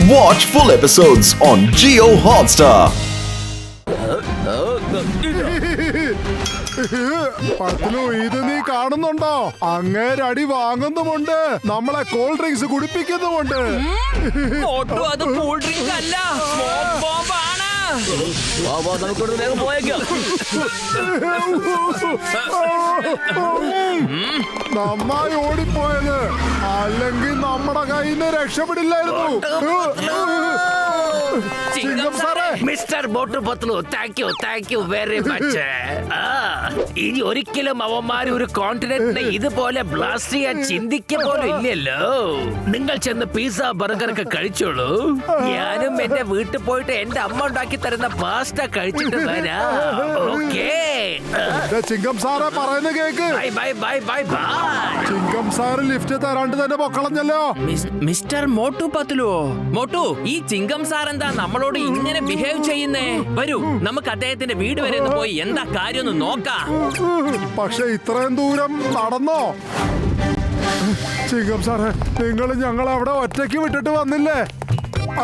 Watch full episodes on Jio Hotstar. Patlu, ഇത് നീ കാണുന്നുണ്ടോ? അങ്ങേരടി വാങ്ങുന്നുമുണ്ട്, നമ്മളെ കൂൾ ഡ്രിങ്ക്സ് കുടിപ്പിക്കുന്നുമുണ്ട്. അത് കൂൾ ഡ്രിങ്ക് അല്ല, സ്മോക്ക് ബോംബാണ്. വേഗം പോയേക്കാം. നന്നായി ഓടിപ്പോയത്, അല്ലെങ്കിൽ നമ്മുടെ കയ്യിൽ നിന്ന് രക്ഷപ്പെടില്ലായിരുന്നു. Mister Motu Patlu, thank you very much. ഇനി ഒരിക്കലും അവന്മാർ ഒരു കോണ്ടിനെന്റിനെ ഇതുപോലെ ബ്ലാസ്റ്റ് ചെയ്യാൻ ചിന്തിക്ക പോലും ഇല്ലല്ലോ. നിങ്ങൾ ചെന്ന് പിസ്സ ബർഗർ ഒക്കെ കഴിച്ചോളൂ. ഞാനും എന്റെ വീട്ടിൽ പോയിട്ട് എന്റെ അമ്മ ഉണ്ടാക്കി തരുന്ന പാസ്റ്റ കഴിച്ചിട്ട് വരാം. ഓക്കേ? ചിങ്കം സാറെ പറയുന്ന cake. Bye bye bye bye. Chingam sir lift തരാണ്ട് തന്നെ പൊക്കളഞ്ഞല്ലോ. മിസ്റ്റർ മോട്ടു പത്ലു, മോട്ടു, ഈ ചിങ്കം സാർ എന്താ നമ്മളോട് ഇങ്ങനെ ബിഹേവ് ചെയ്യുന്നേ? വരൂ, നമുക്ക് അദ്ദേഹത്തിന്റെ വീട് വരെ ഒന്ന് പോയി എന്താ കാര്യം ഒന്ന് നോക്കാം. പക്ഷെ ഇത്രയും ദൂരം നടന്നോ? ചിങ്കം സാറേ, നിങ്ങൾ ഞങ്ങൾ അവിടെ ഒറ്റയ്ക്ക് വിട്ടിട്ട് വന്നില്ലേ?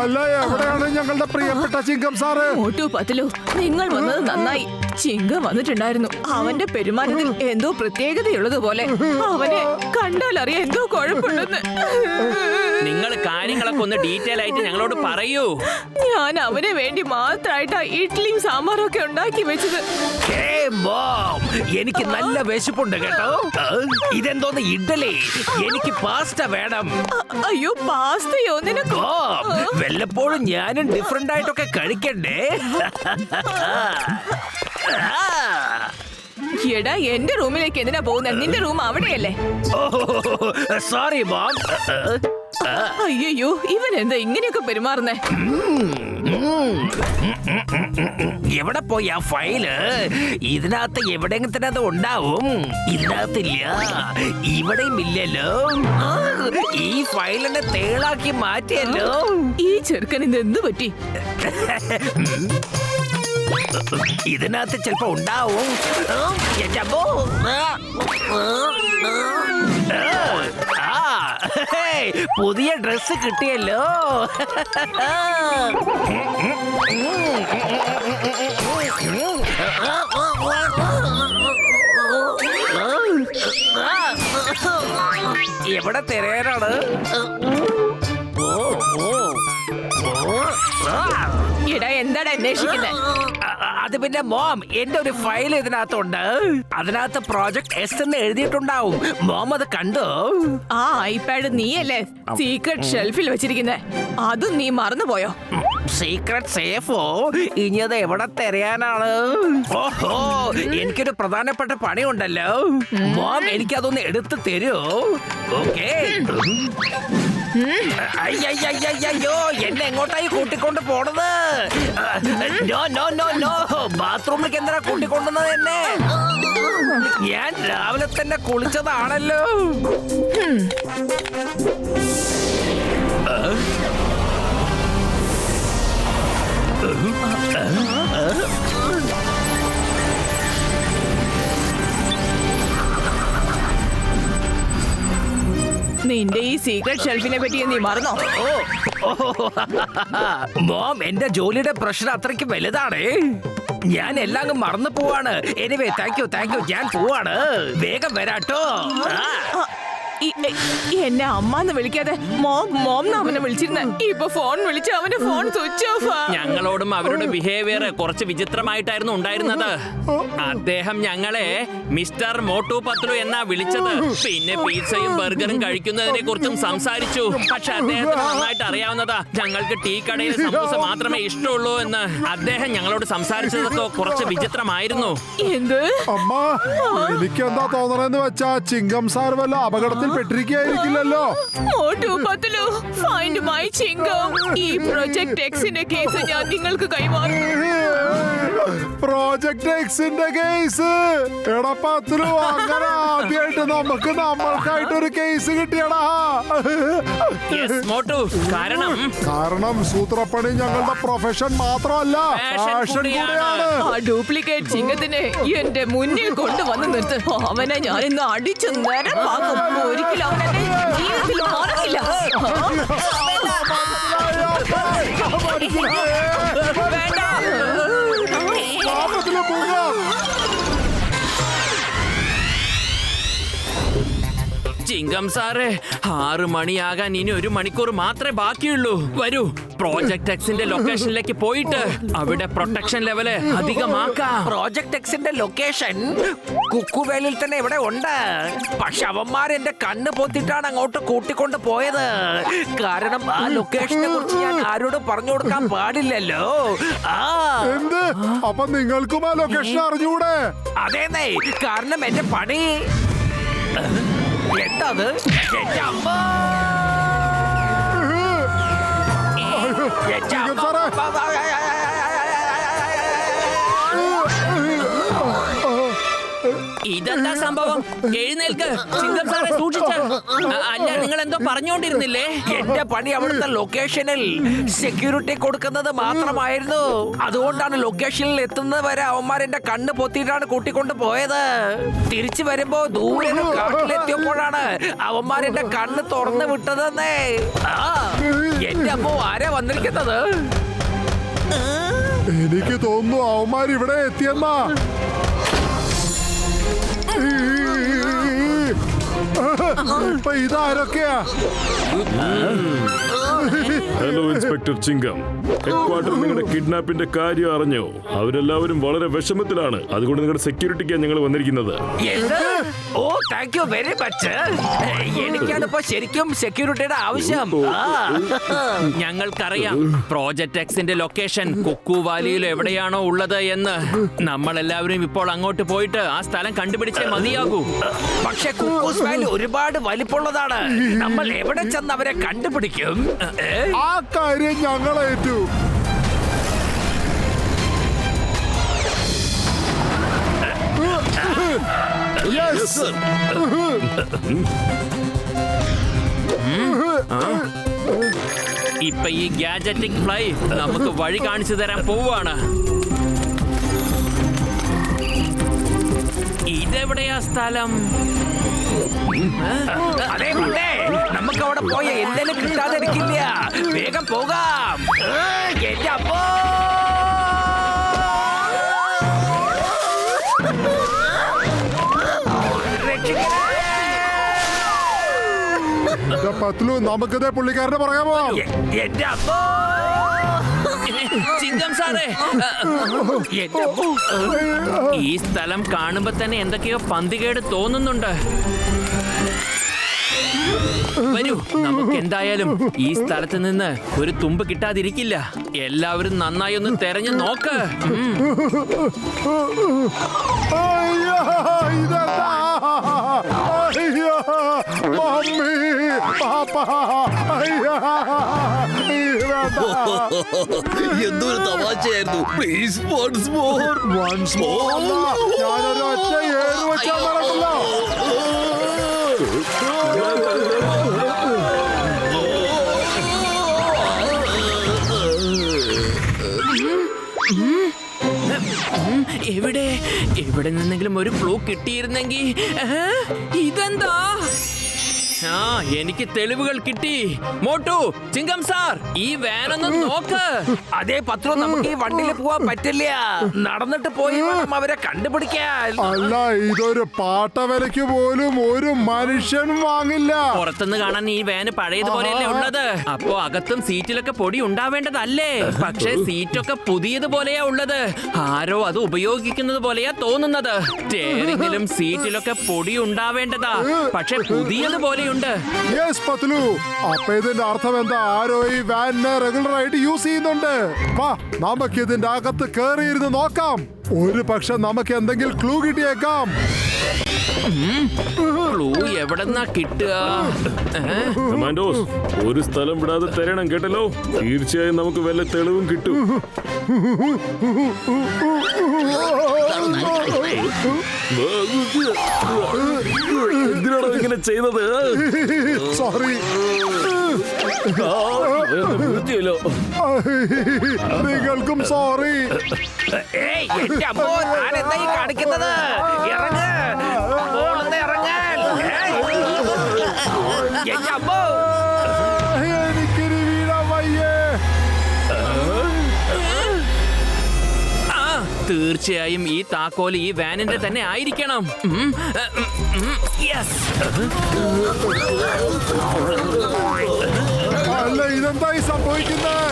അല്ല, എവിടെയാണ് ഞങ്ങളുടെ പ്രിയപ്പെട്ട ചിങ്കം സാറ്? മോട്ടു പത്ലു, നിങ്ങൾ വന്നത് നന്നായി. ചിങ്കം വന്നിട്ടുണ്ടായിരുന്നു. അവന്റെ പെരുമാറ്റത്തിൽ എന്തോ പ്രത്യേകതയുള്ളതുപോലെ. അവനെ കണ്ടാൽ അറിയാം എന്തോ കുഴപ്പമുണ്ടെന്ന്. നിങ്ങൾ കാര്യങ്ങളൊക്കെ ഒന്ന് ഡീറ്റെയിൽ ആയിട്ട് ഞങ്ങളോട് പറയൂ. ഞാൻ അവന് വേണ്ടി മാത്രമായിട്ടാ ഇഡ്ഡലിയും സാമ്പാറും ഒക്കെ ഉണ്ടാക്കി വെച്ചത്. എനിക്ക് നല്ല വിശപ്പുണ്ട് കേട്ടോ. ഇതെന്തോന്ന് ഇഡ്ഡലി? എനിക്ക് പാസ്റ്റ വേണം. അയ്യോ, പാസ്തയോ നിനക്ക്? വല്ലപ്പോഴും ഞാനും ഡിഫറെന്റ് ആയിട്ടൊക്കെ കഴിക്കണ്ടേ? എടാ, എന്റെ റൂമിലേക്ക് എന്തിനാ പോകുന്നത്? നിന്റെ റൂം അവിടെയല്ലേ? Sorry mom. അയ്യോ, ഇവൻ എന്താ ഇങ്ങനെയൊക്കെ പെരുമാറുന്നേ? എവിടെ പോയി ആ ഫയല്? ഇതിനകത്ത് എവിടെയെങ്കിലും തന്നെ അത് ഉണ്ടാവും. ഇതിനകത്തില്ല, ഇവിടെയും ഇല്ലല്ലോ. ഈ ഫയലിനെ തേളാക്കി മാറ്റിയല്ലോ. ഈ ചെറുക്കൻ ഇത് എന്ത് പറ്റി? ഇതിനകത്ത് ചിലപ്പോ ഉണ്ടാവും. പുതിയ ഡ്രസ് കിട്ടിയല്ലോ. എവിടെ തിരയാനാണ്? എടാ, എന്താണ് അന്വേഷിക്കുന്നത്? അത് പിന്നെ മോം, എന്റെ ഒരു ഫയൽ ഇതിനകത്തുണ്ട്. അതിനകത്ത് പ്രോജക്ട് എസ് എന്ന് എഴുതിയിട്ടുണ്ടാവും. മോം അത് കണ്ടോ? ആ ഐപാഡ് നീയല്ലേ സീക്രട്ട് ഷെൽഫിൽ വെച്ചിരിക്കുന്നേ? അതും നീ മറന്നുപോയോ? സീക്രട്ട് സേഫോ? ഇനി അത് എവിടെ തിരയാനാണ്? ഓഹോ, എനിക്കൊരു പ്രധാനപ്പെട്ട പണിയുണ്ടല്ലോ. മോം, എനിക്കതൊന്ന് എടുത്ത് തരുമോ? ഓക്കേ. അയ്യോ, എന്നെ എങ്ങോട്ടായി കൂട്ടിക്കൊണ്ട് പോണത്? നോ, ബാത്റൂമിലേക്ക് എന്തിനാ കൂട്ടിക്കൊണ്ടുന്നത് എന്നെ? ഞാൻ രാവിലെ തന്നെ കുളിച്ചതാണല്ലോ. നിന്റെ ഈ സീക്രട്ട് ഷെൽഫിനെ പറ്റി നീ മറന്നോ? മോം, എന്റെ ജോലിയുടെ പ്രഷർ അത്രയ്ക്ക് വലുതാണ്. ഞാൻ എല്ലാം മറന്നു പോവാണ്. Anyway, thank you. ഞാൻ പോവാണ്. വേഗം വരാട്ടോ. എന്നെ അമ്മന്ന് വിളിക്കാതെ മോം അവനെ വിളിച്ചിരുന്ന. ഇപ്പൊ ഫോൺ വിളിച്ച അവന്റെ ഫോൺ സ്വിച്ച് ഓഫ്. ഞങ്ങളോടും അവരുടെ ബിഹേവിയർ കുറച്ച് വിചിത്രമായിട്ടായിരുന്നു ഉണ്ടായിരുന്നത്. അദ്ദേഹം ഞങ്ങളെ മിസ്റ്റർ മോട്ടു പത്ലു എന്നാ വിളിച്ചത്. പിന്നെ പിസ്സയും ബർഗറും കഴിക്കുന്നതിനെ കുറിച്ചും സംസാരിച്ചു. പക്ഷെ അദ്ദേഹത്തിന് നന്നായിട്ട് അറിയാവുന്നതാ ഞങ്ങൾക്ക് ടീ കടയിൽ സമൂസ മാത്രമേ ഇഷ്ടമുള്ളൂ എന്ന്. അദ്ദേഹം ഞങ്ങളോട് സംസാരിച്ചതൊക്കെ കുറച്ച് വിചിത്രമായിരുന്നു. എന്ത്? അമ്മ, എനിക്കെന്താ തോന്നണെന്ന് വെച്ചാ ചിങ്കം സാർ വല്ല അപകടത്തിൽ പെട്ടിരിക്കുകയായിരിക്കില്ലല്ലോ. Motu Patlu, find my ചിങ്കം. ഈ പ്രൊജക്ട് എക്സിന്റെ കേസ് ഞാൻ നിങ്ങൾക്ക് കൈമാറും. പ്രോജക്ട് എക്സിന്റെ കേസ്? എടാ പത്ലു, അങ്ങനെ ആദ്യമായിട്ട് നമ്മൾക്കായിട്ട് ഒരു കേസ് കിട്ടിയടാ. കാരണം സൂത്രപ്പണി ഞങ്ങളുടെ പ്രൊഫഷൻ മാത്രമല്ല, പാഷൻ കൂടെയാണ്. ആ ഡ്യൂപ്ലിക്കേറ്റ് ചിങ്ങത്തിനെ എന്റെ മുന്നിൽ കൊണ്ടുവന്ന് നിർത്ത്. അവനെ ഞാൻ ഇന്ന് അടിച്ചു നിരപ്പാക്കും. ഒരിക്കലും അവനെ ജീവിതത്തിൽ മറക്കില്ല. ചിങ്കം സാറേ, 6 മണിയാകാൻ ഇനി 1 മണിക്കൂർ മാത്രമേ ബാക്കിയുള്ളൂ. വരൂ, പ്രോജക്ട് എക്സിന്റെ ലൊക്കേഷനിലേക്ക് പോയിട്ട് അവിടെ പ്രൊട്ടക്ഷൻ ലെവല് അധികമാക്കാം. പ്രോജക്ട് എക്സിന്റെ ലൊക്കേഷൻ കുക്കുവേലിൽ തന്നെ ഇവിടെ ഉണ്ട്. പക്ഷെ അവന്മാർ എന്റെ കണ്ണ് പൊത്തിട്ടാണ് അങ്ങോട്ട് കൂട്ടിക്കൊണ്ട് പോയത്. കാരണം ആ ലൊക്കേഷനെ കുറിച്ച് ഞാൻ ആരോടും പറഞ്ഞു കൊടുക്കാൻ പാടില്ലല്ലോ. എന്ത്? അപ്പൊ നിങ്ങൾക്കും ആ ലൊക്കേഷൻ അറിഞ്ഞൂടെ? അതേന്നേ, കാരണം എന്റെ പണി എന്താത്? എന്റെ അമ്മ, എന്റെ അമ്മ. ഇതെന്താ സംഭവം? എഴുന്നേൽക്ക് ചിങ്കം സാറെ, സൂക്ഷിച്ച്. അല്ല, നിങ്ങൾ എന്തോ പറഞ്ഞോണ്ടിരുന്നില്ലേ? എന്റെ പണി അവിടുത്തെ ലൊക്കേഷനിൽ സെക്യൂരിറ്റി കൊടുക്കുന്നത് മാത്രമായിരുന്നു. അതുകൊണ്ടാണ് ലൊക്കേഷനിൽ എത്തുന്നത് വരെ അവന്മാരെന്റെ കണ്ണ് പൊത്തിയിട്ടാണ് കൂട്ടിക്കൊണ്ട് പോയത്. തിരിച്ചു വരുമ്പോ ദൂരെ കാട്ടിലെത്തിയപ്പോഴാണ് അവന്മാരെന്റെ കണ്ണ് തുറന്നു വിട്ടതെന്നേ. എന്റെ അമ്മ, ആരാ വന്നിരിക്കുന്നത്? എനിക്ക് തോന്നുന്നു അവന്മാർ ഇവിടെ എത്തിയെന്നാ. ഇപ്പൊ ഇതാരൊക്കെയാ? ഹലോ ഇൻസ്പെക്ടർ ചിങ്കം, ഹെഡ്ക്വാർട്ടർ നിങ്ങളുടെ കിഡ്നാപ്പിന്റെ കാര്യം അറിഞ്ഞോ? അവരെല്ലാവരും വളരെ വിഷമത്തിലാണ്. അതുകൊണ്ട് നിങ്ങളുടെ സെക്യൂരിറ്റിക്കാണ് ഞങ്ങൾ വന്നിരിക്കുന്നത്. ഓ, താങ്ക് യു വെരി മച്ച്. എനിക്കാണ് ഇപ്പൊ ശരിക്കും സെക്യൂരിറ്റിയുടെ ആവശ്യം. ഞങ്ങൾക്കറിയാം പ്രോജക്ട് എക്സിന്റെ ലൊക്കേഷൻ കുക്കു വാലിയിൽ എവിടെയാണോ ഉള്ളത് എന്ന്. നമ്മളെല്ലാവരും ഇപ്പോൾ അങ്ങോട്ട് പോയിട്ട് ആ സ്ഥലം കണ്ടുപിടിച്ചേ മതിയാകൂ. പക്ഷെ കുക്കൂസ് വാലി ഒരുപാട് വലിപ്പമുള്ളതാണ്. നമ്മൾ എവിടെ ചെന്ന് അവരെ കണ്ടുപിടിക്കും? ആ കാര്യം ഞങ്ങളേറ്റു. ഇപ്പൊ ഈ ഗാഡ്ജറ്റിക് ഫ്ലൈ നമുക്ക് വഴി കാണിച്ചു തരാൻ പോവാണ്. ഇതെവിടെയാ സ്ഥലം? അതേ മുന്നേ നമുക്ക് അവിടെ പോയ എന്തെങ്കിലും കിട്ടാതിരിക്കില്ല. വേഗം പോകാം. എന്റെ അപ്പോ, പത്ലു, നമുക്കിതേ പുള്ളിക്കാരനെ പറയാൻ പോവാം. എന്റെ അപ്പോ, ചിങ്കം സാറേ, എന്റെ അപ്പോ. ഈ സ്ഥലം കാണുമ്പോ തന്നെ എന്തൊക്കെയോ പന്തികേട് തോന്നുന്നുണ്ട്. വരൂ, നമുക്ക് എന്തായാലും ഈ സ്ഥലത്ത് നിന്ന് ഒരു തുമ്പ് കിട്ടാതിരിക്കില്ല. എല്ലാവരും നന്നായി ഒന്ന് തെരഞ്ഞു നോക്ക്. എന്തൊരു തമാശയായിരുന്നു. Please once more. ഞാനൊരു ഒറ്റ ഏറ് വെച്ചാൽ നടക്കില്ല. എവിടെ നിന്നെങ്കിലും ഒരു ക്ലൂ കിട്ടിയിരുന്നെങ്കിൽ. ഇതെന്താ? എനിക്ക് തെളിവുകൾ കിട്ടി. മോട്ടു, ചിങ്കം സാർ, ഈ വാനൊന്ന് നോക്ക്. അതേ പത്രം, നമുക്ക് ഈ വണ്ടിയിൽ പോവാൻ പറ്റില്ല. നടന്നിട്ട് പോയി വേണം അവരെ കണ്ടുപിടിക്കാൻ. അല്ല, ഇതൊരു പാട്ട വിലയ്ക്ക് പോലും ഒരു മനുഷ്യൻ വാങ്ങില്ല. പുറത്തുനിന്ന് കാണാൻ ഈ വാന് പഴയതുപോലെയല്ലേ ഉള്ളത്. അപ്പോ അകത്തും സീറ്റിലൊക്കെ പൊടി ഉണ്ടാവേണ്ടതല്ലേ? പക്ഷേ സീറ്റൊക്കെ പുതിയതുപോലെയാ ഉള്ളത്. ആരോ അത് ഉപയോഗിക്കുന്നത് പോലെയാ തോന്നുന്നത്. സ്റ്റെയറിംഗിലും സീറ്റിലൊക്കെ പൊടി ഉണ്ടാവേണ്ടതാ, പക്ഷെ പുതിയതുപോലെയുണ്ട്. യെസ് പത്ലു, അപ്പൊ ഇതിന്റെ അർത്ഥം എന്താ? ആരോ ഈ വാനിനെ റെഗുലർ ആയിട്ട് യൂസ് ചെയ്യുന്നുണ്ട്. വാ, നമുക്ക് ഇതിന്റെ അകത്ത് കേറിയിരുന്ന് നോക്കാം. ഒരു പക്ഷെ നമുക്ക് എന്തെങ്കിലും ക്ലൂ കിട്ടിയേക്കാം. ക്ലൂ എവിടെന്നാ കിട്ടുക? കമാൻഡോസ്, ഒരു സ്ഥലം വിടാതെ തരണം കേട്ടല്ലോ. തീർച്ചയായും നമുക്ക് വല്ല തെളിവും കിട്ടും. എന്തിനാണോ ഇങ്ങനെ ചെയ്തത്? സോറി. നിങ്ങൾക്കും സോറി. എന്റെ അമ്മോ, ഞാൻ എന്താ ഈ കാണിക്കുന്നത്? ഇറങ്ങ്, മോളിന്ന് ഇറങ്ങാൻ. എന്റെ അമ്മോ, എനിക്കിനി വീഴാൻ തീർച്ചയായും ഈ താക്കോല് ഈ വാനിന്റെ തന്നെ ആയിരിക്കണം. യെസ്. അല്ല ഇതെന്തായി സംഭവിക്കുന്നത്?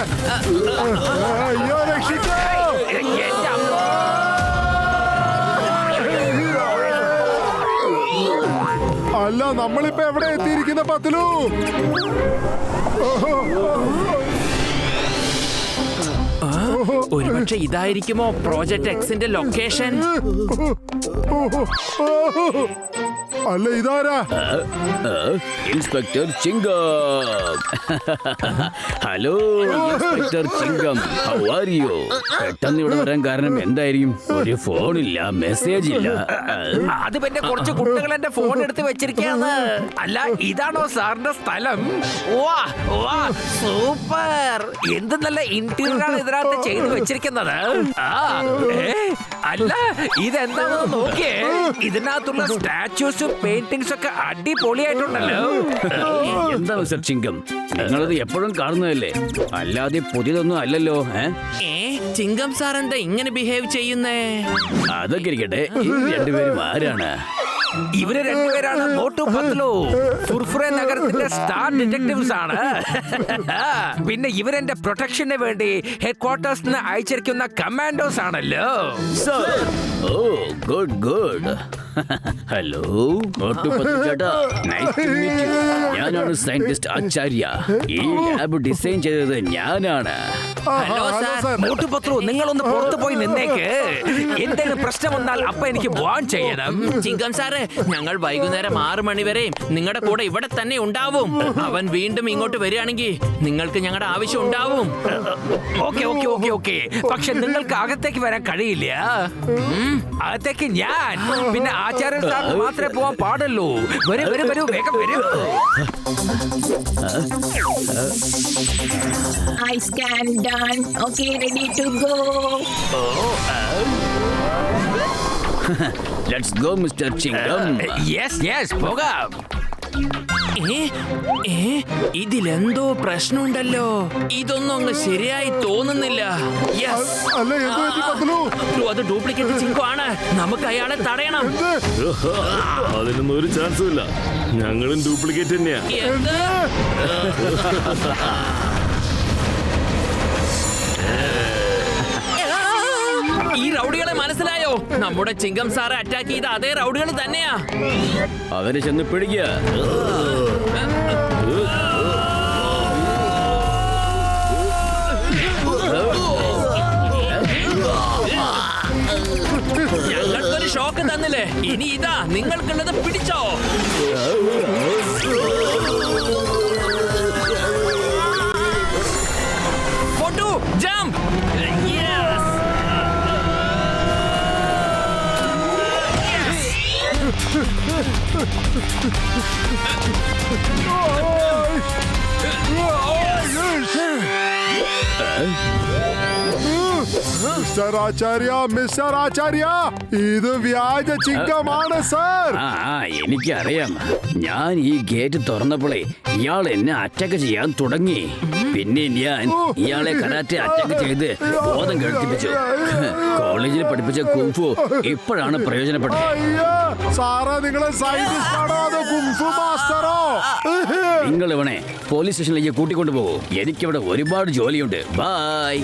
അയ്യോ രക്ഷിക്കോ! അല്ല നമ്മളിപ്പോ എവിടെ എത്തിയിരിക്കുന്ന പത്തലു? ഒരുപക്ഷെ ഇതായിരിക്കുമോ പ്രോജക്ട് എക്സിന്റെ ലൊക്കേഷൻ? അല്ല ഇതാരാ? Inspector ചിങ്കം. Hello inspector ചിങ്കം, how are you? പെട്ടെന്ന് ഇവിടെ വരാൻ കാരണം എന്തായിരിക്കും? ഒരു ഫോണില്ല, മെസ്സേജ് ഇല്ല. അത് പിന്നെ കുറച്ച് കുട്ടികൾ എന്റെ ഫോൺ എടുത്ത് വെച്ചിരിക്കുകയാണ്. അല്ല ഇതാണോ സാറിന്റെ സ്ഥലം? വാ വാ, സൂപ്പർ! എന്ത് നല്ല ഇന്റീരിയർ ആണ് ഇതിനകത്ത് ചെയ്തു വെച്ചിരിക്കുന്നത്. അല്ല ഇതെന്താണെന്ന് നോക്കിയേ. ഇതിനകത്തുള്ള സ്റ്റാച്യൂസും പെയിന്റിങ്സ് ഒക്കെ അടിപൊളിയായിട്ടുണ്ടല്ലോ. എന്താ മിസ്റ്റർ ചിങ്കം, നിങ്ങളത് എപ്പോഴും കാണുന്നതല്ലേ, അല്ലാതെ പുതിയതൊന്നും അല്ലല്ലോ. ചിങ്കം സാർ എന്താ ഇങ്ങനെ ബിഹേവ് ചെയ്യുന്നേ? അതൊക്കെ ഇരിക്കട്ടെ, ഈ രണ്ടുപേരും ആരാണ്? ഇവര് രണ്ടുപേരാണ് മോട്ടു പത്ലു, ഫുർഫുറെ നഗരത്തിന്റെ സ്റ്റാർ ഡിറ്റക്ടീവ്സ് ആണ്. പിന്നെ ഇവരെന്റെ പ്രൊട്ടക്ഷന് വേണ്ടി ഹെഡ് ക്വാർട്ടേഴ്സിന് അയച്ചിരിക്കുന്ന കമാൻഡോസ് ആണല്ലോ. Oh good good. Hello Motu Patlu ചേട്ടാ, നൈസ് ടു മീറ്റ് യു. ഞാനാണ് സയന്റിസ്റ്റ് ആചാര്യ. ഈ ലാബ് ഡിസൈൻ ചെയ്തത് ഞാനാണ്. Hello sir. മോട്ടു പത്ലു, നിങ്ങളൊന്ന് പുറത്തു പോയി നിന്നേക്ക്. എന്തെങ്കിലും പ്രശ്നം വന്നാൽ അപ്പൊ എനിക്ക് വാൺ ചെയ്യണം. ചിങ്കം സാറ്, ഞങ്ങൾ വൈകുന്നേരം 6 മണി വരെ നിങ്ങളുടെ കൂടെ ഇവിടെ തന്നെ ഉണ്ടാവും. അവൻ വീണ്ടും ഇങ്ങോട്ട് വരികയാണെങ്കിൽ നിങ്ങൾക്ക് ഞങ്ങളുടെ ആവശ്യം ഉണ്ടാവും. Okay okay okay okay. പക്ഷെ നിങ്ങൾക്ക് അകത്തേക്ക് വരാൻ കഴിയില്ല. അകത്തേക്ക് ഞാൻ പിന്നെ ആചാര്യൻ സാർ മാത്രമേ പോവാൻ പാടുള്ളൂ. വരൂ വരൂ വരൂ, വേഗം വരൂ. I scan done. Okay, ready to go. Let's go mister ചിങ്കം. Yes yes, പോകാം. ഇതിലെന്തോ പ്രശ്നമുണ്ടല്ലോ. ഇതൊന്നും അങ്ങ് ശരിയായി തോന്നുന്നില്ല. യെസ്, അല്ല എന്ത് പറ്റി പത്തലു? അത് ഡ്യൂപ്ലിക്കേറ്റ് ചിങ്കു ആണ്. നമുക്ക് അയാളെ തടയണം. അതിനൊന്നും ഒരു ചാൻസും ഇല്ല. ഞങ്ങളും ഡ്യൂപ്ലിക്കേറ്റ് തന്നെയാ. എന്ത്? ഈ റൗഡികളെ മനസ്സിലായോ? നമ്മുടെ ചിങ്കം സാറെ അറ്റാക്ക് ചെയ്ത അതേ റൗഡികൾ തന്നെയാ. അവരെ ചെന്ന് പിടിക്കുക. ഞങ്ങൾക്കൊരു ഷോക്ക് തന്നില്ലേ, ഇനി ഇതാ നിങ്ങൾക്കുള്ളത് പിടിച്ചോ. Photo jump. മിസ്റ്റർ ആചാര്യ, മിസ്റ്റർ ആചാര്യ, ഇത് വ്യാജ ചിങ്കമാണ് സർ. എനിക്കറിയാം. ഞാൻ ഈ ഗേറ്റ് തുറന്നപ്പോഴേ ഇയാൾ എന്നെ അറ്റാക്ക് ചെയ്യാൻ തുടങ്ങി. പിന്നെ ഞാൻ ഇയാളെ കരാറ്റെ അറ്റാക്ക് ചെയ്ത് ബോധം കേൾപ്പിച്ചു. കോളേജിൽ പഠിപ്പിച്ച കുംഫു ഇപ്പോഴാണ് പ്രയോജനപ്പെട്ടത്. സാറേ, നിങ്ങളെ സയന്റിസ്റ്റ് ആണോ അതോ കുംഫു മാസ്റ്ററോ? നിങ്ങൾ ഇവനെ പോലീസ് സ്റ്റേഷനിലേക്ക് കൂട്ടിക്കൊണ്ടു പോകൂ. എനിക്കിവിടെ ഒരുപാട് ജോലിയുണ്ട്. ബൈ.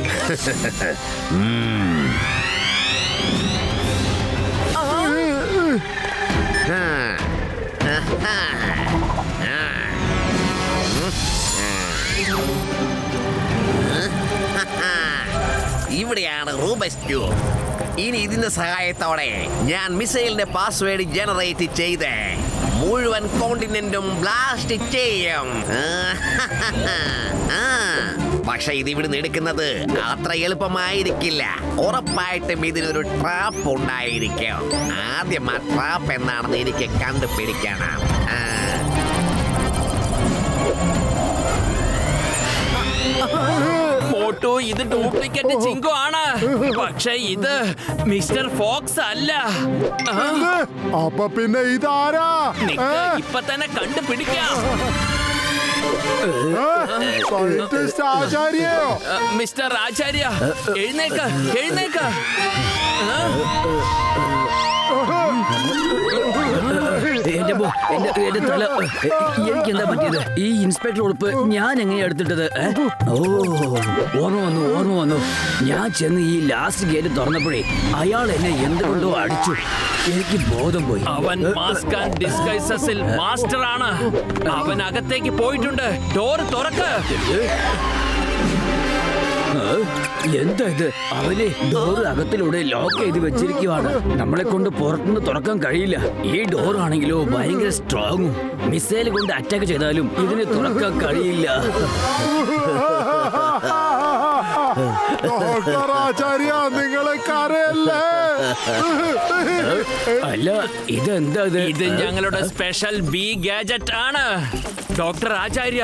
ഇവിടെയാണ് റൂബസ്റ്റു. ഇനി ഇതിന്റെ സഹായത്തോടെ ഞാൻ മിസൈലിന്റെ പാസ്വേഡ് ജനറേറ്റ് ചെയ്ത് മുഴുവൻ കോണ്ടിനെന്റും ബ്ലാസ്റ്റ് ചെയ്യും. പക്ഷെ ഇത് ഇവിടുന്ന് എടുക്കുന്നത് അത്ര എളുപ്പമായിരിക്കില്ല. ഉറപ്പായിട്ടും ഇതിനൊരു ട്രാപ്പ് ഉണ്ടായിരിക്കും. ആദ്യം ആ ട്രാപ്പ് എന്താണെന്ന് എനിക്ക് കണ്ടുപിടിക്കണം. മോട്ടു, ഇത് ഡ്യൂപ്ലിക്കേറ്റ് ചിങ്കു ആണ്. പക്ഷെ ഇത് മിസ്റ്റർ ഫോക്സ് അല്ല. അപ്പൊ പിന്നെ ഇതാരാ? ഇപ്പൊ തന്നെ കണ്ടുപിടിക്കാം. സയന്റിസ്റ്റ് ആചാര്യയോ? മിസ്റ്റർ ആചാര്യ, എഴുന്നേക്ക എഴുന്നേക്ക. എന്റെ തല എനിക്ക് എന്താ പറ്റിയത്? ഈ ഇൻസ്പെക്ടർ ഉടുപ്പ് ഞാൻ എങ്ങനെയാ എടുത്തിട്ടത്? ഓ, ഓർമ്മ വന്നു. ഞാൻ ചെന്ന് ഈ ലാസ്റ്റ് ഗേറ്റ് തുറന്നപ്പോഴേ അയാൾ എന്നെ എന്തുകൊണ്ടോ അടിച്ചു. എനിക്ക് ബോധം പോയി. അവൻ മാസ്ക് ആൻഡ് ഡിസ്ഗൈസസിൽ മാസ്റ്റർ ആണ്. അവൻ അകത്തേക്ക് പോയിട്ടുണ്ട്. ഡോർ തുറക്ക്. എന്താ ഇത്? അവനെ ഡോർ അകത്തിലൂടെ ലോക്ക് ചെയ്ത് വെച്ചിരിക്കുവാണ്. നമ്മളെ കൊണ്ട് പുറത്തുനിന്ന് തുറക്കാൻ കഴിയില്ല. ഈ ഡോർ ആണെങ്കിലോ ഭയങ്കര സ്ട്രോങ്ങും. മിസൈൽ കൊണ്ട് അറ്റാക്ക് ചെയ്താലും ഇതിനെ തുറക്കാൻ കഴിയില്ല. ഡോക്ടർ ആചാര്യ, നിങ്ങളെ കരയല്ലേ? അല്ല, ഇതെന്താ ഇത്? ഇത് ഞങ്ങളുടെ സ്പെഷ്യൽ ബി ഗാഡ്ജറ്റ് ആണ്. ഡോക്ടർ ആചാര്യ,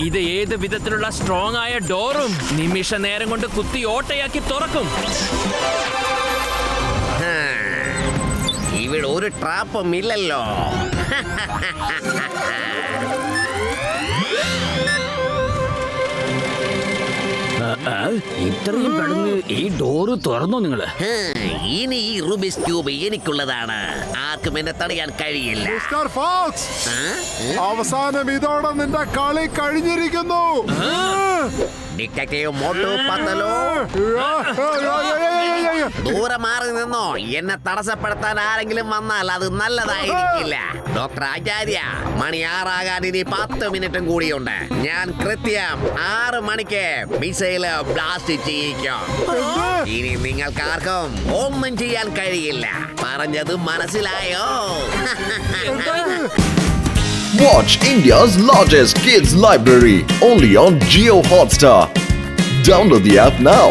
ഇത് ഏത് വിധത്തിലുള്ള സ്ട്രോങ് ആയ ഡോറും നിമിഷ നേരം കൊണ്ട് കുത്തി ഓട്ടയാക്കി തുറക്കും. ഇവിടെ ഒരു ട്രാപ്പും ഇല്ലല്ലോ. ഇത്രയും പെട്ടെന്ന് ഈ ഡോറ് തുറന്നോ നിങ്ങള്? ഇനി ഈ റൂബിസ് ക്യൂബ് എനിക്കുള്ളതാണ്. ആർക്കും എന്നെ തടയാൻ കഴിയില്ല. മിസ്റ്റർ ഫോക്സ്, അവസാനം ഇതോടെ നിന്റെ കളി കഴിഞ്ഞിരിക്കുന്നു. ഡിറ്റക്റ്റീവ് മോട്ടു പത്തലോ, ദൂരെ മാറി നിന്നോ. എന്നെ തടസ്സപ്പെടുത്താൻ ആരെങ്കിലും വന്നാൽ അത് നല്ലതായിരിക്കില്ല. ഡോക്ടർ ആചാര്യ, മണി 6 ആകാൻ ഇനി 10 മിനിറ്റും കൂടിയുണ്ട്. ഞാൻ കൃത്യം 6 മണിക്ക് മിസൈല് ബ്ലാസ്റ്റ് ചെയ്യിക്കും. ഇനി നിങ്ങൾക്കാർക്കും ഒന്നും ചെയ്യാൻ കഴിയില്ല. പറഞ്ഞത് മനസ്സിലായോ? Watch India's largest kids library only on Jio Hotstar. Download the app now.